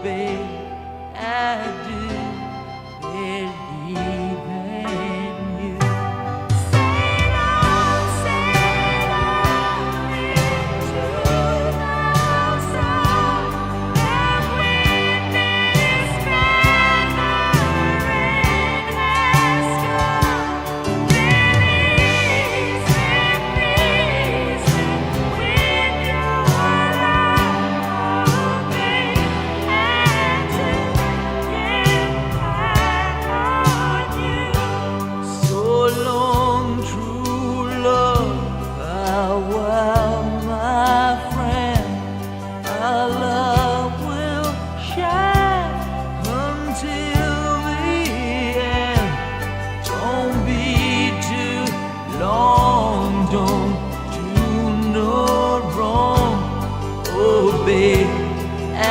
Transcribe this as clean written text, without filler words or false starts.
babe, I do believe in you. Sail on, into the sun, and when this gathering has come, release me with your love, babe, and to get back on you. So long, true love, farewell, my friend. Our love will shine until the end. Don't be too long, don't do no wrong. Oh, babe, I